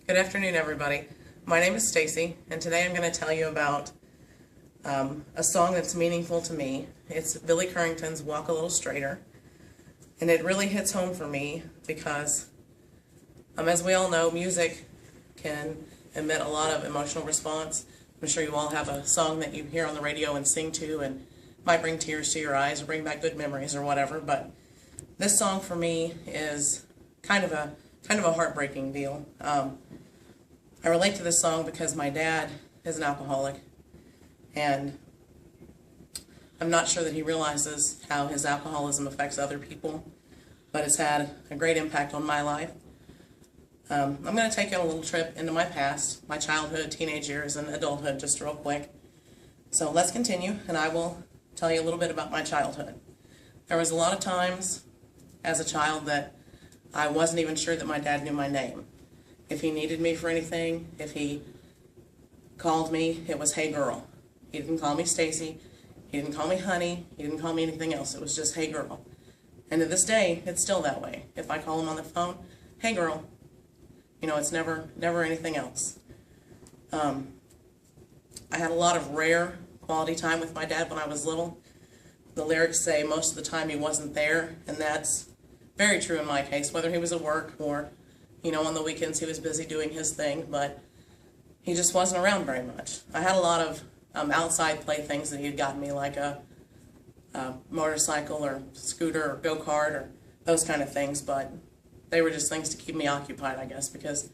Good afternoon, everybody. My name is Stacy, and today I'm going to tell you about a song that's meaningful to me. It's Billy Currington's Walk a Little Straighter, and it really hits home for me because, as we all know, music can emit a lot of emotional response. I'm sure you all have a song that you hear on the radio and sing to and might bring tears to your eyes or bring back good memories or whatever, but this song for me is kind of a heartbreaking deal. I relate to this song because my dad is an alcoholic, and I'm not sure that he realizes how his alcoholism affects other people, but it's had a great impact on my life. I'm going to take you on a little trip into my past, my childhood, teenage years, and adulthood, just real quick. So let's continue, and I will tell you a little bit about my childhood. There was a lot of times as a child that I wasn't even sure that my dad knew my name. If he needed me for anything, if he called me, it was, "Hey girl." He didn't call me Stacy, he didn't call me honey, he didn't call me anything else. It was just, "Hey girl." And to this day, it's still that way. If I call him on the phone, "Hey girl." You know, it's never anything else. I had a lot of rare quality time with my dad when I was little. The lyrics say most of the time he wasn't there, and that's very true in my case, whether he was at work or, you know, on the weekends he was busy doing his thing, but he just wasn't around very much. I had a lot of outside playthings that he had gotten me, like a motorcycle or scooter or go-kart or those kind of things, but they were just things to keep me occupied, I guess, because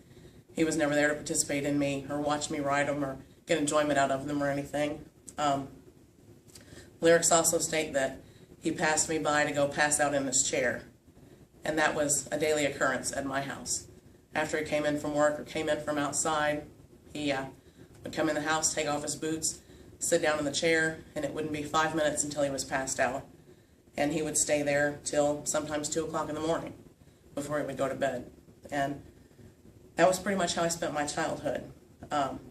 he was never there to participate in me or watch me ride them or get enjoyment out of them or anything. Lyrics also state that he passed me by to go pass out in his chair, and that was a daily occurrence at my house. After he came in from work or came in from outside, he would come in the house, take off his boots, sit down in the chair, and it wouldn't be 5 minutes until he was passed out. And he would stay there till sometimes 2 o'clock in the morning before he would go to bed. And that was pretty much how I spent my childhood. I'll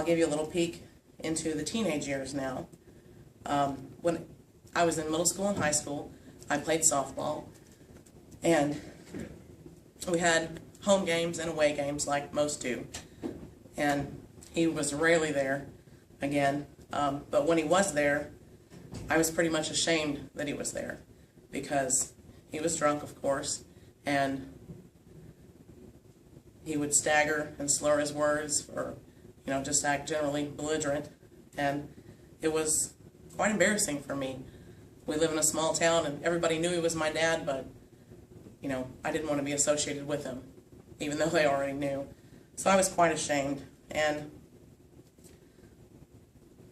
give you a little peek into the teenage years now. When I was in middle school and high school, I played softball, and we had home games and away games like most do, and he was rarely there again, but when he was there, I was pretty much ashamed that he was there because he was drunk, of course, and he would stagger and slur his words or, you know, just act generally belligerent, and it was quite embarrassing for me. We live in a small town, and everybody knew he was my dad, but, you know, I didn't want to be associated with him, even though they already knew. So I was quite ashamed, and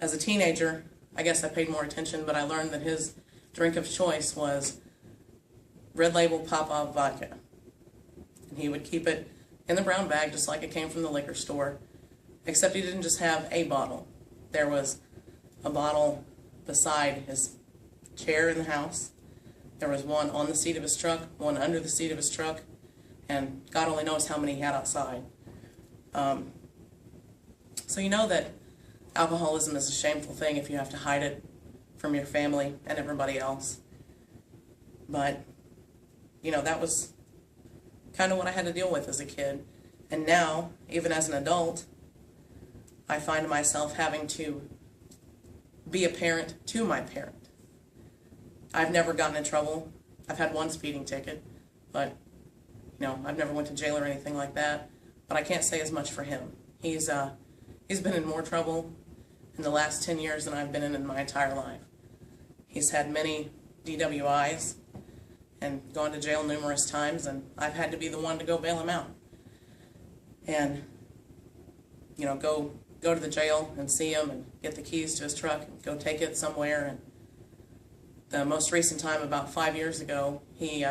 as a teenager, I guess I paid more attention, but I learned that his drink of choice was Red Label Pop-Off vodka. And he would keep it in the brown bag just like it came from the liquor store, except he didn't just have a bottle. There was a bottle beside his chair in the house. There was one on the seat of his truck, one under the seat of his truck, and God only knows how many he had outside. So you know that alcoholism is a shameful thing if you have to hide it from your family and everybody else. But, you know, that was kind of what I had to deal with as a kid. And now, even as an adult, I find myself having to be a parent to my parent. I've never gotten in trouble. I've had one speeding ticket, but, you know, I've never went to jail or anything like that. But I can't say as much for him. He's been in more trouble in the last 10 years than I've been in my entire life. He's had many DWIs and gone to jail numerous times, and I've had to be the one to go bail him out. And, you know, go to the jail and see him and get the keys to his truck and go take it somewhere. And the most recent time, about 5 years ago, he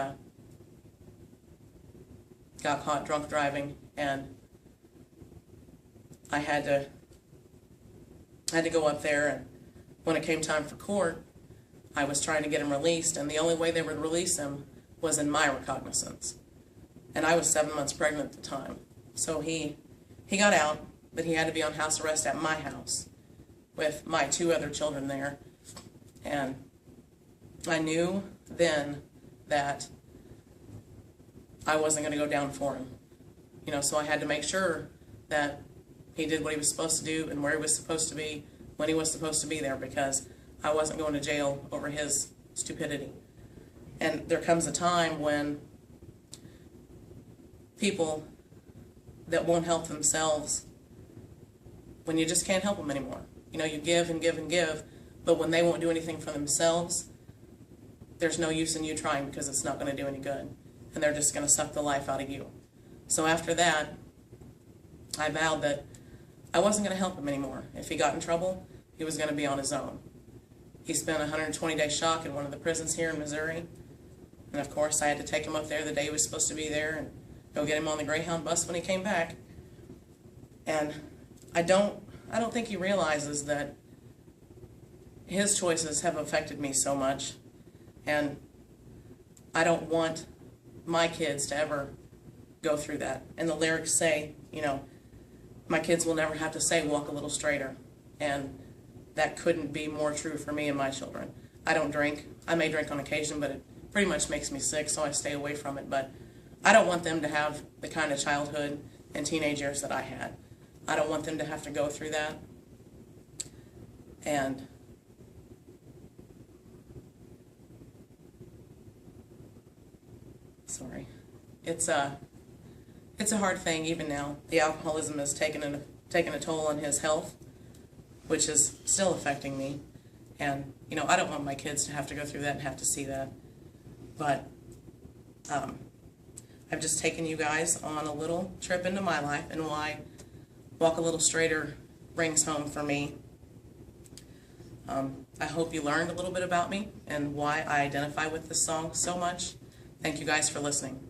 got caught drunk driving, and I had to go up there, and when it came time for court, I was trying to get him released, and the only way they would release him was in my recognizance. And I was 7 months pregnant at the time. So he got out, but he had to be on house arrest at my house with my 2 other children there. And I knew then that I wasn't going to go down for him. so I had to make sure that he did what he was supposed to do and where he was supposed to be when he was supposed to be there, because I wasn't going to jail over his stupidity. And there comes a time when people that won't help themselves, when you just can't help them anymore. You give and give and give, but when they won't do anything for themselves, there's no use in you trying, because it's not going to do any good. And they're just going to suck the life out of you. So after that, I vowed that I wasn't going to help him anymore. If he got in trouble, he was going to be on his own. He spent a 120-day shock in one of the prisons here in Missouri. And of course, I had to take him up there the day he was supposed to be there and go get him on the Greyhound bus when he came back. And I don't think he realizes that his choices have affected me so much. And I don't want my kids to ever go through that. And the lyrics say, my kids will never have to say, walk a little straighter. And that couldn't be more true for me and my children. I don't drink. I may drink on occasion, but it pretty much makes me sick, so I stay away from it. But I don't want them to have the kind of childhood and teenage years that I had. I don't want them to have to go through that. And sorry, it's a hard thing even now. The alcoholism has taken a toll on his health, which is still affecting me. And I don't want my kids to have to go through that and have to see that. But I've just taken you guys on a little trip into my life and why Walk a Little Straighter rings home for me. I hope you learned a little bit about me and why I identify with this song so much. Thank you guys for listening.